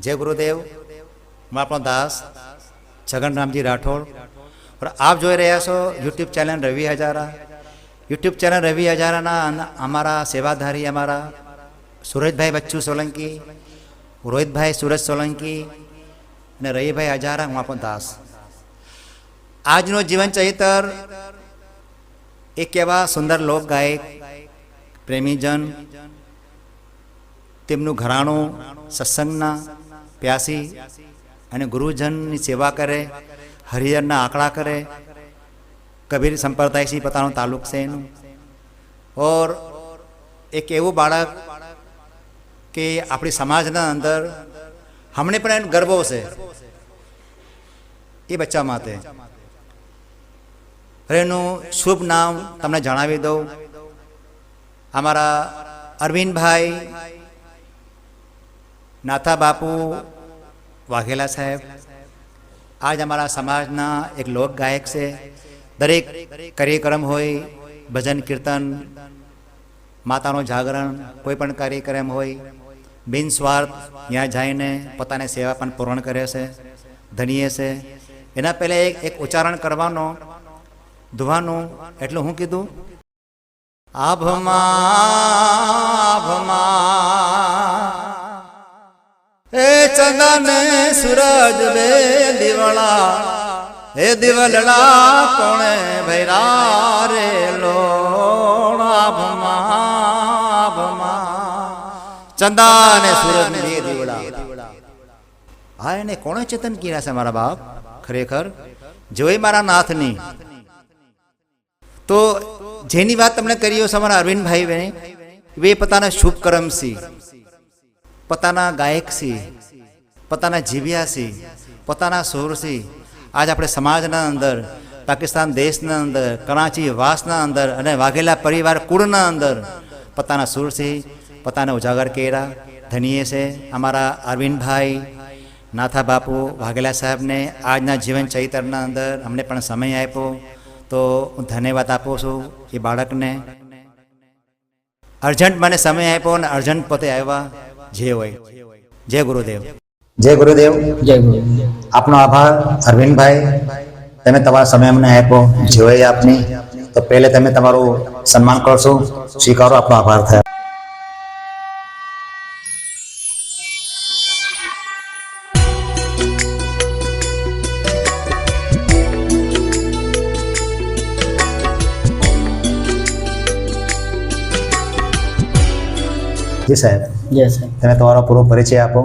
जय गुरुदेव। मैं आपनो दास छगन रामजी राठौड़ और आप जो रहा छो यूट्यूब चैनल रवि हजारा। यूट्यूब चैनल रवि हजारा ना हमारा सेवाधारी हमारा सूरज भाई बच्चू सोलंकी, रोहित भाई सूरज सोलंकी ने रवि भाई हजारा। हूँ आपनो दास। આજનો જીવન ચરિત્ર એક એવા સુંદર લોક ગાયક પ્રેમીજન, તેમનું ઘરાણું સત્સંગના પ્યાસી અને ગુરુજનની સેવા કરે, હરિજનના આંકડા કરે, કબીર સંપ્રદાયથી પોતાનો તાલુક છે એનું। ઓર એક એવું બાળક કે આપણી સમાજના અંદર હમણે પણ એનો ગર્વ છે એ બચ્ચા માટે। એનું શુભ નામ તમને જણાવી દઉં। અમારા અરવિંદ ભાઈ નાથા બાપુ વાઘેલા સાહેબ આજ અમારા સમાજના એક લોક ગાયક છે। દરેક કાર્યક્રમ હોય, ભજન કીર્તન, માતાનો જાગરણ, કોઈ પણ કાર્યક્રમ હોય, બિનસ્વાર્થ ત્યાં જઈને પોતાની સેવા પણ પૂર્ણ કરે છે, ધનીએ છે। એના પહેલાં એક ઉચ્ચારણ કરવાનો દુહાનું, એટલું હું કીધું, આભમાં આભમાં એ ચંદન સૂરજ બે દિવળા, એ દિવલડા કોણે ભૈરા રે લોણ। આભમાં આભમાં ચંદન સૂરજ બે દિવળા। હા, એને કોણે ચેતન કર્યા છે મારા બાપ? ખરેખર જોઈ મારા નાથની। તો જેની વાત તમને કરી છે અમારા અરવિંદભાઈ બેને, એ પોતાના શુભ કર્મથી, પોતાના ગાયકથી, પોતાના જીવ્યાથી, પોતાના સુરથી આજ આપણે સમાજના અંદર, પાકિસ્તાન દેશના અંદર, કરાચી વાસના અંદર અને વાઘેલા પરિવાર કુળના અંદર પોતાના સુરથી પોતાને ઉજાગર કર્યા, ધનીએ છે। અમારા અરવિંદભાઈ નાથા બાપુ વાઘેલા સાહેબને આજના જીવન ચરિત્રના અંદર અમને પણ સમય આપ્યો, તો હું ધન્યવાદ આપું છું એ બાળકને। અર્જન્ટ મને સમય આપ્યો અને અર્જન્ટ પોતે આવ્યા જે હોય। જય ગુરુદેવ। જય ગુરુદેવ। જય ગુરુદેવ। આપનો આભાર અરવિંદભાઈ, તમે તમારો સમય અમને આપ્યો જે હોય આપની। તો પહેલે તમે તમારું સન્માન કરશો, સ્વીકારો, આપનો આભાર થાય। जी साहब। जय साहब। તમે તમારો પૂરો પરિચય આપો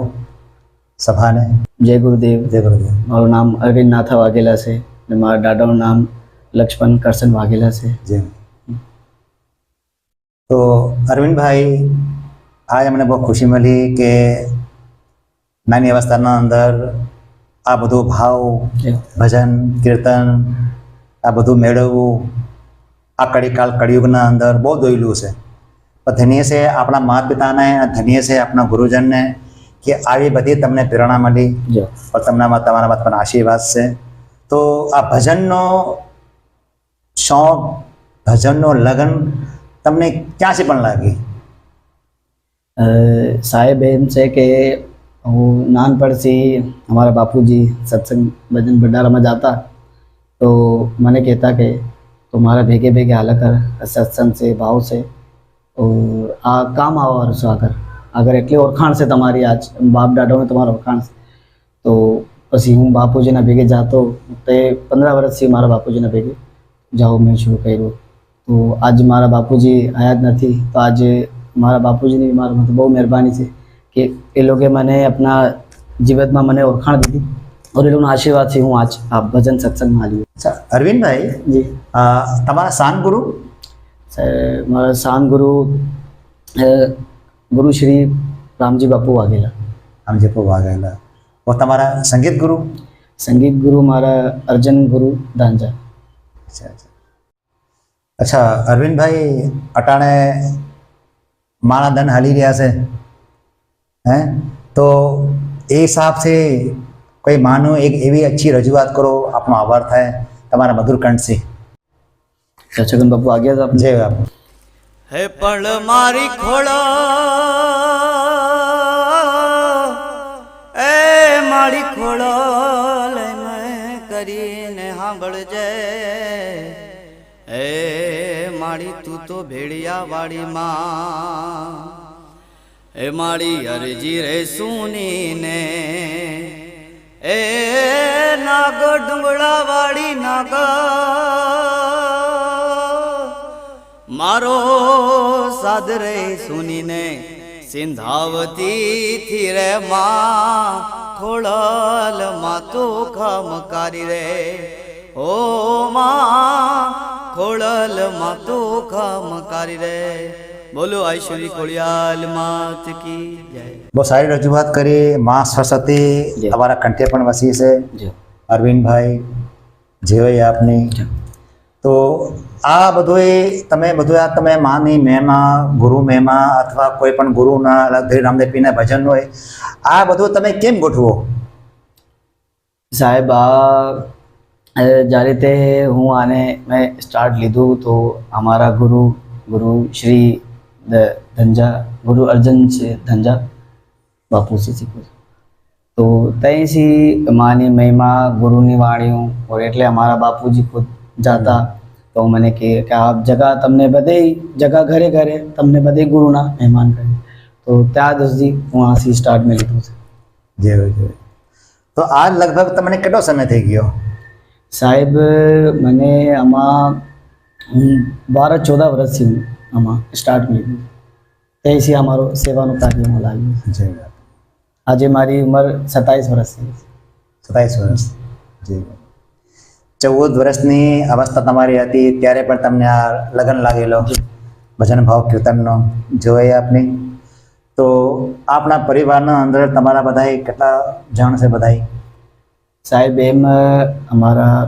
સભાને। जय गुरुदेव। જય ગુરુદેવ। મારું નામ અરવિંદ નાથા વાઘેલા છે અને મારા દાદાનું નામ લક્ષ્મણ કરશન વાઘેલા છે। જી। તો અરવિંદભાઈ, आज અમને બહુ ખુશી મળી કે નાની અવસ્થાના અંદર આ બધું ભાવ, ભજન, કીર્તન આ બધું મેળવવું આ કળીકાલ કળિયુગના અંદર બહુ દોયલું છે। પણ ધન્ય છે આપણા માતા પિતાને, ધન્ય છે આપણા ગુરુજનને કે આવી બધી તમને પ્રેરણા મળી और તમારામાં તમારામાં પણ આશીર્વાદ છે। તો આ ભજનનો શોખ, ભજનનો લગન તમને ક્યાંથી પણ લાગી? સાહેબ એમ છે કે હું નાનપણથી અમારા બાપુજી સત્સંગ ભજન ભંડારામાં જતા તો મને કહેતા કે તમારા ભેગે ભેગે હાલા કર, સત્સંગ છે, ભાવ છે, और आ काम आवा છો अगर એટલી ઓળખાણ છે તમારી, આજ બાપ દાદાઓને તમારા ઓળખાણ છે। તો પછી હું બાપુજીના ભેગે જાતો, તે 15 વર્ષથી મારા બાપુજીના ભેગે જાઉં મેં શરૂ કર્યું। તો આજ મારા બાપુજી આયા જ નથી, તો આજે મારા બાપુજીની મારા માટે બહુ મહેરબાની છે કે એ લોકોએ મને આપણા જીવનમાં મને ઓળખાણ દીધી और એ લોકોના આશીર્વાદથી હું આજ આ ભજન સત્સંગમાં આવ્યો। અચ્છા અરવિંદભાઈ જી, તમારા શાન ગુરુ? મારા શાન ગુરુ गुरु श्री रामजी बापू वाघेला। रामजी बापू वाघेला। और तमारा संगीत गुरु? संगीत गुरु मारा अर्जन गुरु दांजा। अच्छा अच्छा अच्छा अरविंद भाई, अटाणे मारा धन हाली रहा से हैं, तो ए हिसाब से कोई मानो एक एवी अच्छी रजूआत करो, अपनो आभार थाय तमारा मधुर कंठ से। छगन बापू आ गया था। जय बापू। हे पल मारी खोड़ा ए તો ભેળિયા વાડીમાં એ મારી અરજી રે સુનીને એ નાગ ડુંગળા વાડી નાગ મારો સાદ રે સુનીને સિંધાવતી થી રે માં ખોળલ માં તો ખમકારી રે ઓ માં ખોળલ માં તો ખમકારી રે બોલો આઈશ્વરી ખોડિયાલ માત કી જય બહુ સારી રજૂઆત કરી માં સરસ્વતી જી. તમારા કંઠે પણ વસી છે જો અરવિંદભાઈ જેવાય આપની તો આ તમે માની મહેમા ગુરુ મહેમા અથવા કોઈ પણ ગુરુના અલગથી રામદેવ પીરના ભજન હોય આ બધું તમે કેમ ગોઠવો સાહેબ જ્યારે તે હું આને મેં સ્ટાર્ટ લીધું તો અમારા ગુરુ શ્રી ધંજા ગુરુ અર્જન છે ધંજા બાપુજી શીખ્યું તો ત્યાંથી માની મહિમા ગુરુની વાણીઓ और એટલે અમારા બાપુજી ખુદ જાતા તો મને કે આ જગા તમને બધે જગા ઘરે ઘરે તમને બધે ગુરુના મહેમાન કરે તો ત્યાં દસથી હું આથી સ્ટાર્ટ મેં લીધું છે જેવું તો આ લગભગ તમને કેટલો સમય થઈ ગયો સાહેબ મને આમાં 12-14 વર્ષથી આમાં સ્ટાર્ટ મેં લીધું ત્યાંથી અમારો સેવાનું કાર્યમાં લાગ્યું આજે મારી ઉંમર 27 વર્ષ છે 27 વર્ષ જી 14 વર્ષની અવસ્થા તમારી હતી ત્યારે પણ તમને આ લગન લાગેલો ભજન ભાવ કીર્તનનો જોઈ આપની તો આપણા પરિવારના અંદર તમારા બધાય કેટલા જણ છે બધાય સાહેબ એમ અમારા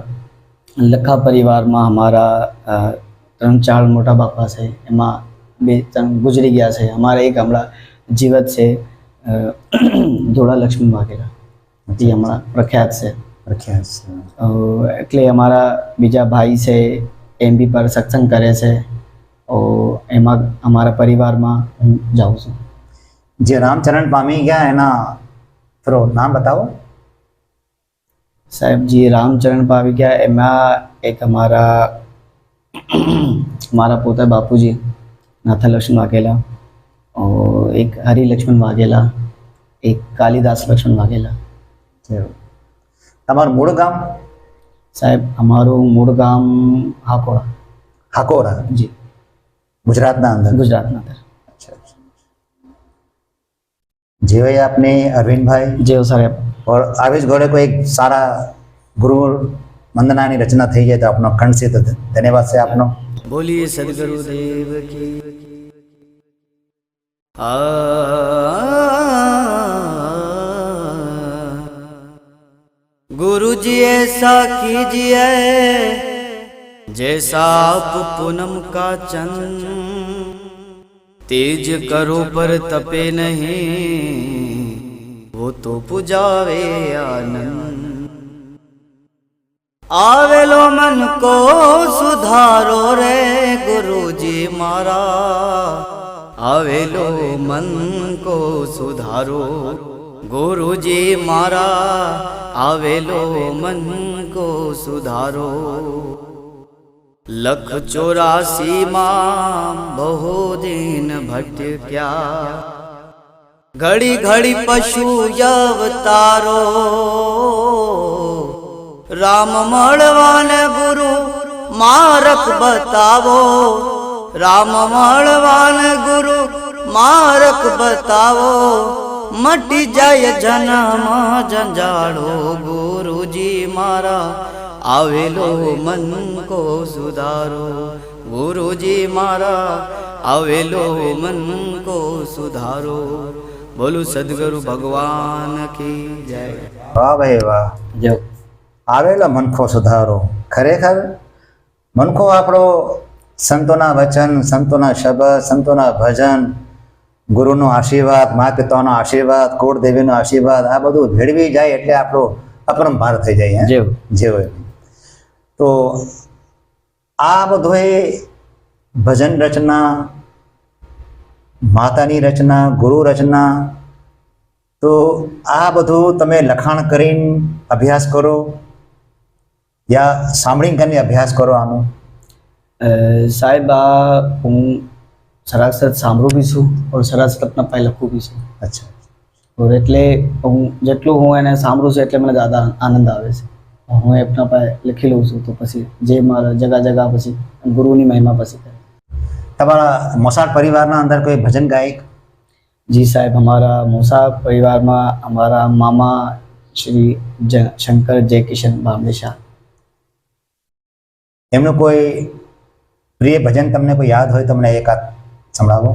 લખા પરિવારમાં અમારા 3-4 મોટા બાપા છે એમાં 2-3 ગુજરી ગયા છે અમારા એક હમણાં જીવત છે ધોળા લક્ષ્મી વાઘેલા એ હમણાં પ્રખ્યાત છે એટલે અમારા બીજા ભાઈ છે એમ બી પર સત્સંગ કરે છે એમાં અમારા પરિવારમાં હું જાઉં છું જે રામચરણ પામી ગયા એના થોડો નામ બતાવો સાહેબ જે રામચરણ પામી ગયા એમાં એક મારા પોતા બાપુજી નાથા લક્ષ્મણ વાઘેલા એક હરિલક્ષ્મણ વાઘેલા એક કાલિદાસ લક્ષ્મણ વાઘેલા તમારું મૂળ ગામ સાહેબ અમારું મૂળ ગામ હાકોરા જી ગુજરાતના અંદર ગુજરાતના અંદર જેવાય આપને અરવિંદભાઈ જેવો સાહેબ और आवेश घोड़े को एक सारा गुरु वंदना की रचना थी जाए तो अपना खंड से तो धन्यवाद से आपनो बोलिए सदगुरु देव की गुरु जी ऐसा कीजिए जैसा आप पूनम का चंद तेज करो पर तपे नहीं वो तो पुजावे आनंद आवेलो मन को सुधारो रे गुरुजी मारा आवेलो मन को सुधारो गुरुजी मारा आवेलो मन को सुधारो 184 मां बहु दिन भटक्या घड़ी घड़ी पशु अवतारो राम मळवाने गुरु मार्ग बतावो राम मळवाने गुरु मार्ग बतावो मटी जाय जन्म जंजाड़ो गुरुजी मारा आवेलो मन को सुधारो गुरुजी मारा आवेलो मन को सुधारो बोलो सदगुरु भगवान की जय वाह भाई वाह जो आवेला मनखो सुधारो खरेखर मनखो आपणो संतोना वचन संतोना शब्द संतोना भजन गुरुनो आशीर्वाद माता पितानो आशीर्वाद कुળદેવીનો आशीर्वाद आ બધું ભેળવી જાય એટલે આપણો અપરંપાર થઈ જાય જે હોય તો આ બધું ભજન રચના માતાની રચના ગુરુ રચના તો આ બધું તમે લખાણ કરીને અભ્યાસ કરો યા સાંભળીને કરીને અભ્યાસ કરો આનો સાહેબ આ હું સરાસર સાંભળું બી છું ઓર સરાસર अपना પાય લખું બી છું અચ્છા, ઓર એટલે હું જેટલું હું એને સાંભળું છું એટલે મને જ્યાદા આનંદ આવે છે. હું એ આપણા પાય લખી લઉં છું તો પછી જે મારા જગા જગા પછી ગુરુની મહિમા પછી કરે. તમારા મોસાળ પરિવારના અંદર કોઈ ભજન ગાયક? जी साहब, हमारा मोसा परिवार में हमारा मामा श्री शंकर जय किशन भामरे शाह, એમનું કોઈ પ્રિય ભજન તમને કોઈ યાદ હોય તો મને એકાદ સંભળાવો.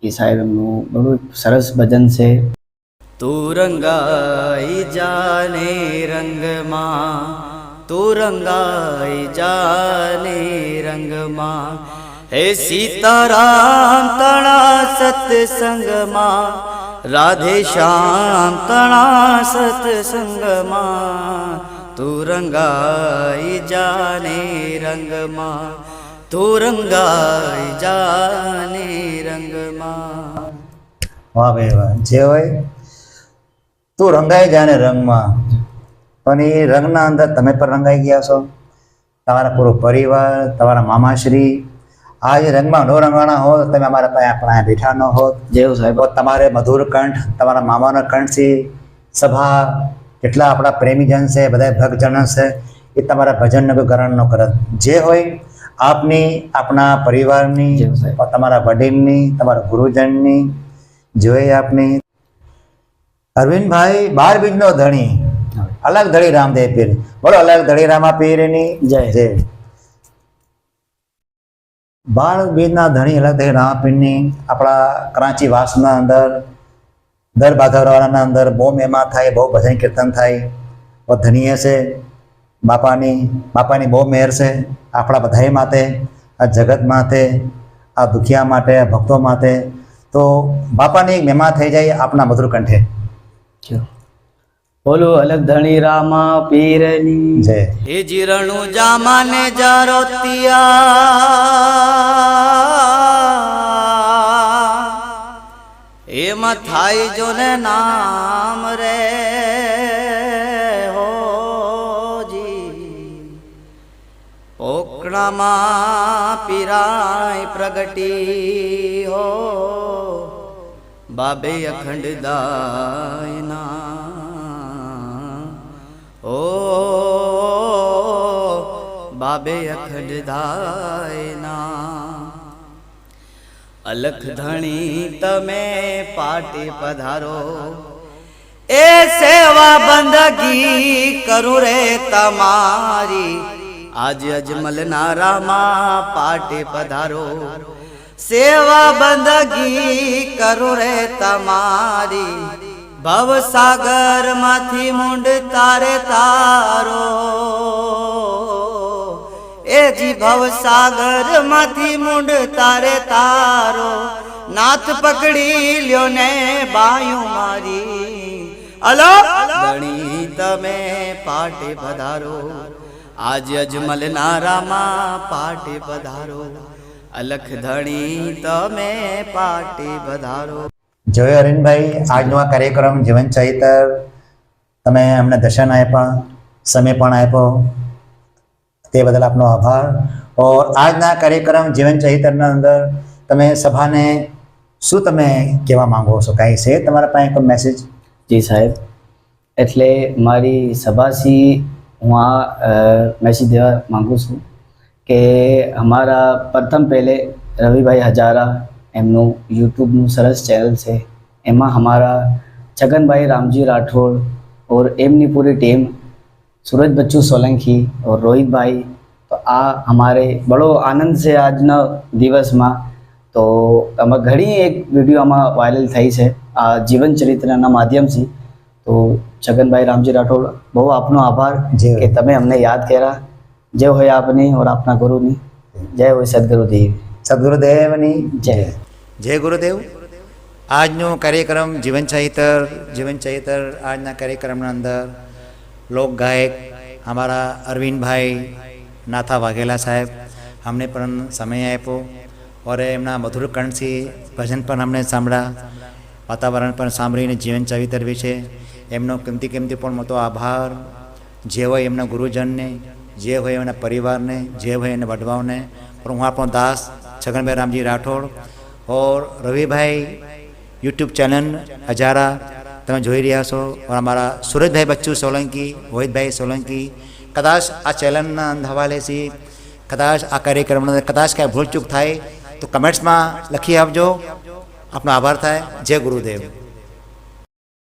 ये साहब हमનું બહુ સરસ ભજન છે. તું રંગાઈ જાને રંગમાં, તું રંગાઈ જાને રંગમાં, હે સીતારામ તણા સત્સંગમાં, રાધે શ્યામ તણા સત્સંગમાં, તું રંગાઈ જાને રંગમાં, તું રંગાઈ જાને રંગમાં. વાહ ભાઈ વાહ, જે હોય તું રંગાઈ જાય ને રંગમાં, પણ એ રંગના અંદર તમે પણ રંગાઈ ગયા છો, તમારા પૂરો પરિવાર, તમારા મામાશ્રી. આ જે રંગમાં ન રંગાણા હોત, તમે અમારા પાસે આપણા બેઠા ન હોત. જય હો સાહેબ. તો તમારે મધુર કંઠ, તમારા મામાનો કંઠથી સભા કેટલા આપણા પ્રેમીજન છે, બધા ભક્તજન છે, એ તમારા ભજનનો કોઈ ગરણ ન કરત. જે હોય આપની, આપણા પરિવારની, જય સાહેબ. તમારા વડીલની, તમારા ગુરુજનની જોઈએ આપની. અરવિંદભાઈ 12 બીજનો ધણી, અલગ ધણી રામદેવ પીર. બોલો અલગ ધણી રામા પીરની જય. જય. 12 બીજના ધણી અલગ ધણી રામા પીરની આપણા કરાચી વાસના અંદર, દર ભાદરવાના અંદર બહુ મહેમા થાય, બહુ ભજન કીર્તન થાય. બહુ ધનીય છે, બાપાની બહુ મહેર છે આપણા બધાએ માટે, આ જગત માટે, આ દુખિયા માટે, આ ભક્તો માટે. તો બાપાની એક મહેમા થઈ જાય આપના મધુર કંઠે. બોલો અલગ ધણી રામા પીરની જય. હે જીરણું જામાને જારોતિયા, એમાં થાય જો ને નામ રે હોજી, પોકણામાં પીરાય પ્રગટી હો, બાબે અખંડ દાયના ઓ, બાબે અખંડ દાયના. અલખ ધણી તમે પાટે પધારો, એ સેવા બંદગી કરું રે તમારી, આજ અજમલ નારામાં પાટે પધારો, સેવા બંદગી કરું રે તમારી, ભવસાગર માંથી મુંડ તારે તારો, એજી ભવસાગર માંથી મુંડ તારે તારો, નાથ પકડી લ્યો ને બાયું મારી, અલો ધણી તમે પાટે પધારો, આજ અજમલ નારામાં પાટે પધારો, અલખ ધણી તમે પાટે પધારો. જોયો અરવિંદભાઈ, આજનો આ કાર્યક્રમ જીવન ચરિત્ર તમે અમને દર્શન આપ્યા, સમય પણ આપ્યો, તે બદલ આપનો આભાર. ઓર આજના કાર્યક્રમ જીવન ચરિત્રના અંદર તમે સભાને શું તમે કહેવા માંગો છો? કાંઈ છે તમારા પાસે કોઈ મેસેજ? જી સાહેબ, એટલે મારી સભાથી હું આ મેસેજ દેવા માંગુ છું કે અમારા પ્રથમ પહેલે રવિભાઈ હજારા એમનું યુટ્યુબનું સરસ ચેનલ છે, એમાં અમારા છગનભાઈ રામજી રાઠોડ और એમની પૂરી ટીમ, सूरज बच्चू सोलंकी और रोहित भाई, तो आ हमारे बड़ो आनंद से आज न दिवस में तो आम घणी एक वीडियो आम वायरल थी है आ जीवन चरित्र माध्यम से. तो छगन भाई रामजी राठौड़ बहु आपनो आभार कि तमे हमने याद करा. जय हो आपनी और अपना गुरुनी जय हो. सदगुरुदेव સદગુરુદેવની जय. જય ગુરુદેવ. આજનો કાર્યક્રમ જીવન ચરિત્ર આજના કાર્યક્રમના અંદર લોક ગાયક हमारा अरविंद भाई नाथा वाघेला साहेब हमने पण समय आप्यो और एमना मधुर कंठ से भजन पण हमने सांभळा, वातावरण पण सांभळीने जीवन चरित्र विषे एमनो किमती पण मोटो आभार. जे होय एमना गुरुजनने, जे होय एमना परिवारने, जे होय एमना वडवाओने और હું આપણો દાસ છગનભાઈ રામજી રાઠોડ और रवि भाई यूट्यूब चैनल हजारा તમે જોઈ રહ્યા છો और हमारा सूरजभाई बच्चू सोलंकी रोहितभाई सोलंकी कदाच आ चैनलના હવાલે છે કદાચ આ કાર્યક્રમનો કદાચ કાંઈ ભૂલચૂક થાય તો કમેન્ટ્સમાં લખી આપજો. આપનો આભાર થાય. જય ગુરુદેવ.